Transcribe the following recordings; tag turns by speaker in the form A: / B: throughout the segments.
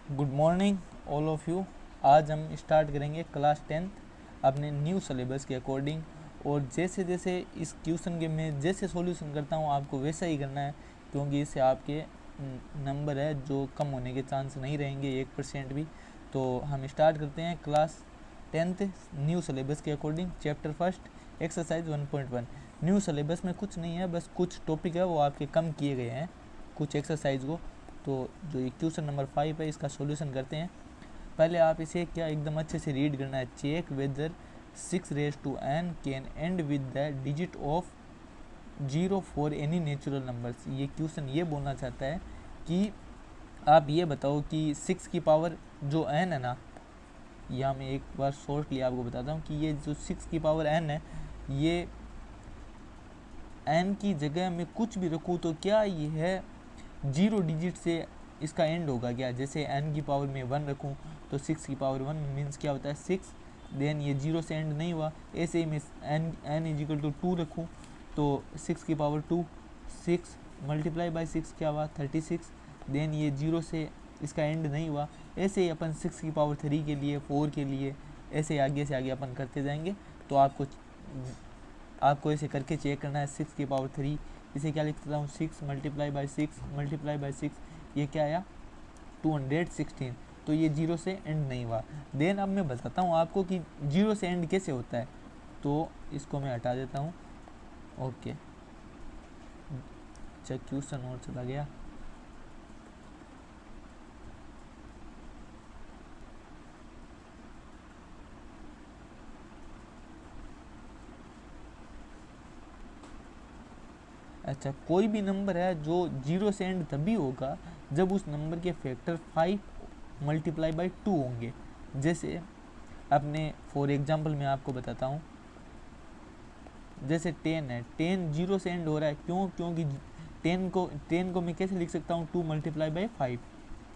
A: Good morning all of you. आज हम start करेंगे क्लास 10th अपने न्यू सिलेबस के अकॉर्डिंग। और जैसे जैसे इस क्वेश्चन के मैं जैसे सॉल्यूशन करता हूँ आपको वैसा ही करना है, क्योंकि इससे आपके नंबर है जो कम होने के चांस नहीं रहेंगे 1% भी। तो हम स्टार्ट करते हैं क्लास 10th न्यू सिलेबस के according. Chapter first exercise 1.1। New syllabus में कुछ नहीं है, बस कुछ टॉपिक है वो आपके कम किए गए हैं कुछ एक्सरसाइज को। तो जो ये क्वेश्चन नंबर 5 है इसका सॉल्यूशन करते हैं। पहले आप इसे क्या एकदम अच्छे से रीड करना है। Check whether 6 raise to n can end with the digit of 0 for any natural numbers. ये क्वेश्चन ये बोलना चाहता है कि आप ये बताओ कि 6 की पावर जो n है ना, यहाँ मैं एक बार शॉर्टली आपको बताता हूँ कि ये जो 6 की पावर n है, ये n की जगह में कुछ भी रखूँ तो क्या ये है 0 डिजिट से इसका एंड होगा क्या। जैसे n की पावर में 1 रखूँ तो 6 की पावर 1 मीन्स क्या होता है 6, देन ये 0 से एंड नहीं हुआ। ऐसे ही मैं n इजिकल टू 2 रखूँ तो 6 की पावर 2, 6 मल्टीप्लाई बाई 6 क्या हुआ 36, देन ये 0 से इसका एंड नहीं हुआ। ऐसे ही अपन 6 की पावर 3 के लिए, 4 के लिए, ऐसे आगे से आगे अपन करते जाएंगे। तो आपको ऐसे करके चेक करना है। 6 की पावर 3, इसे क्या लिख सकता हूँ 6 मल्टीप्लाई बाई 6 मल्टीप्लाई बाई 6, ये क्या आया 216। तो ये 0 से एंड नहीं हुआ। देन अब मैं बताता हूँ आपको कि 0 से एंड कैसे होता है। तो इसको मैं हटा देता हूँ। ओके, चेक क्वेश्चन और चला गया। अच्छा, कोई भी नंबर है जो 0 से एंड तभी होगा जब उस नंबर के फैक्टर 5 मल्टीप्लाई बाई 2 होंगे। जैसे अपने फॉर एग्जांपल मैं आपको बताता हूँ, जैसे 10 है, 10 0 से एंड हो रहा है। क्योंकि 10 को मैं कैसे लिख सकता हूँ 2 मल्टीप्लाई बाई 5।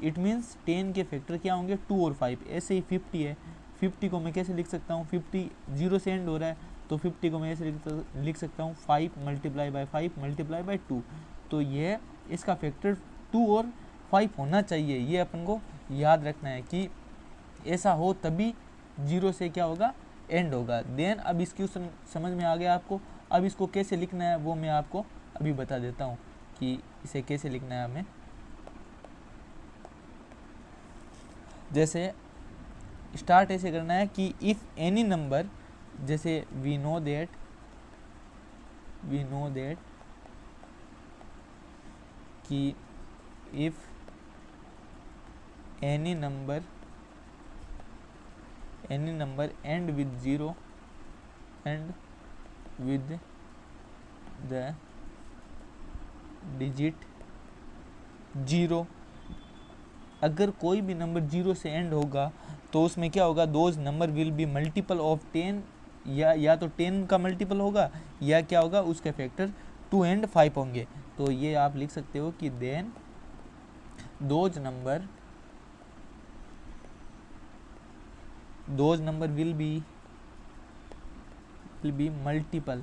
A: इट मीन्स 10 के फैक्टर क्या होंगे 2 और 5। ऐसे ही 50 है, 50 को मैं कैसे लिख सकता हूँ 50 0 से एंड हो रहा है तो 50 को मैं ऐसे लिख सकता हूँ 5 मल्टीप्लाई बाई 5 मल्टीप्लाई बाई 2। तो ये इसका फैक्टर 2 और 5 होना चाहिए। ये अपन को याद रखना है कि ऐसा हो तभी 0 से क्या होगा एंड होगा। देन अब इस क्वेश्चन समझ में आ गया आपको। अब इसको कैसे लिखना है वो मैं आपको अभी बता देता हूँ कि इसे कैसे लिखना है हमें। जैसे स्टार्ट ऐसे करना है कि इफ़ एनी नंबर, जैसे वी नो दैट कि if any number and with 0 and with the digit 0, अगर कोई भी नंबर 0 से एंड होगा तो उसमें क्या होगा those number will be multiple of 10, या तो 10 का मल्टीपल होगा या क्या होगा उसके फैक्टर 2 एंड 5 होंगे। तो ये आप लिख सकते हो कि then those number will be multiple,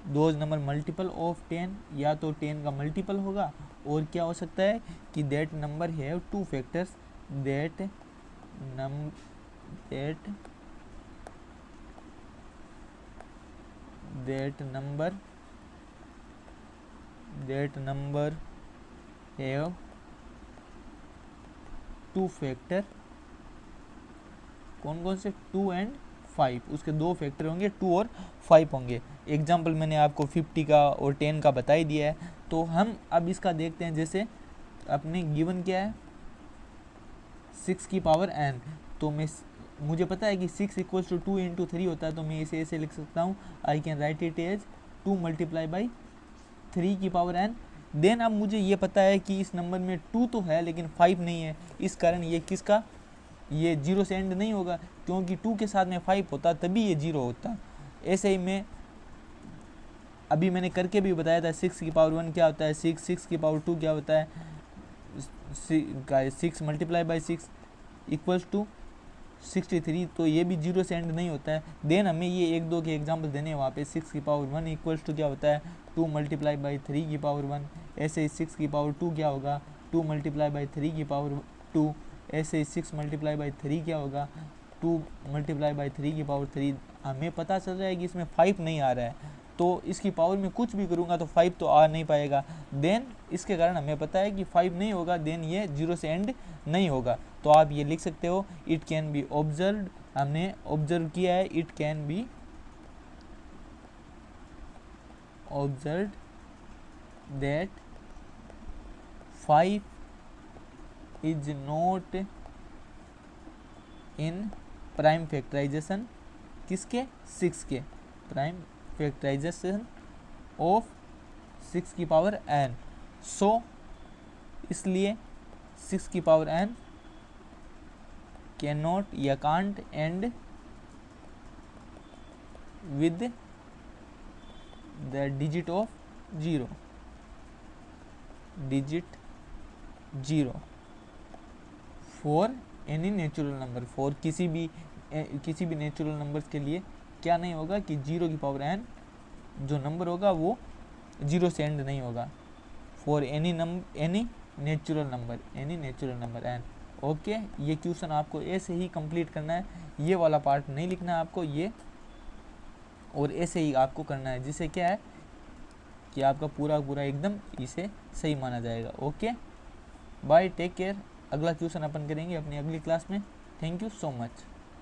A: those number multiple of 10, या तो 10 का मल्टीपल होगा और क्या हो सकता है कि that number have 2 factors, that number have 2 factor. कौन कौन से 2 एंड 5, उसके 2 फैक्टर होंगे 2 और 5 होंगे। एग्जाम्पल मैंने आपको 50 का और 10 का बता ही दिया है। तो हम अब इसका देखते हैं। जैसे अपने गिवन क्या है 6 की पावर n, तो मुझे पता है कि 6 इक्वल्स टू 2 इंटू 3 होता है। तो मैं इसे ऐसे लिख सकता हूँ, I can write it as 2 multiply by 3 की पावर n। देन अब मुझे ये पता है कि इस नंबर में 2 तो है लेकिन 5 नहीं है, इस कारण ये किसका, ये 0 से एंड नहीं होगा, क्योंकि 2 के साथ में 5 होता तभी ये 0 होता। ऐसे ही मैं अभी मैंने करके भी बताया था 6 की पावर 1 क्या होता है 6, 6 की पावर 2 क्या होता है 6 मल्टीप्लाई बाई 6 इक्वल्स टू 63। तो ये भी 0 से एंड नहीं होता है। देन हमें ये 1-2 के एग्जाम्पल देने हैं। वहाँ पे 6 की पावर 1 इक्वल्स टू क्या होता है 2 मल्टीप्लाई बाई 3 की पावर 1, ऐसे ही 6 की पावर 2 क्या होगा, 2 मल्टीप्लाई बाई 3 की पावर 2, ऐसे ही 6 मल्टीप्लाई बाई 3 क्या होगा, 2 मल्टीप्लाई बाई 3 की पावर 3। हमें पता चल रहा है कि इसमें 5 नहीं आ रहा है, तो इसकी पावर में कुछ भी करूँगा तो 5 तो आ नहीं पाएगा। देन इसके कारण हमें पता है कि 5 नहीं होगा, देन ये 0 से एंड नहीं होगा। तो आप ये लिख सकते हो इट कैन बी ऑब्जर्व्ड, हमने ऑब्जर्व किया है, it can be observed that 5 is not in prime factorization, किसके, 6 के, प्राइम फैक्टराइजेशन ऑफ 6 की पावर n। सो इसलिए 6 की पावर n कैन नॉट या can't and with the digit of 0, digit 0 for any natural number, for किसी भी natural numbers के लिए क्या नहीं होगा कि 0 की पावर n जो नंबर होगा वो 0 से एंड नहीं होगा, for any natural number n। Okay, ये क्वेश्चन आपको ऐसे ही कंप्लीट करना है, ये वाला पार्ट नहीं लिखना है आपको, ये और ऐसे ही आपको करना है, जिससे क्या है कि आपका पूरा एकदम इसे सही माना जाएगा। Okay bye, take care. अगला क्वेश्चन अपन करेंगे अपनी अगली क्लास में। Thank you so much.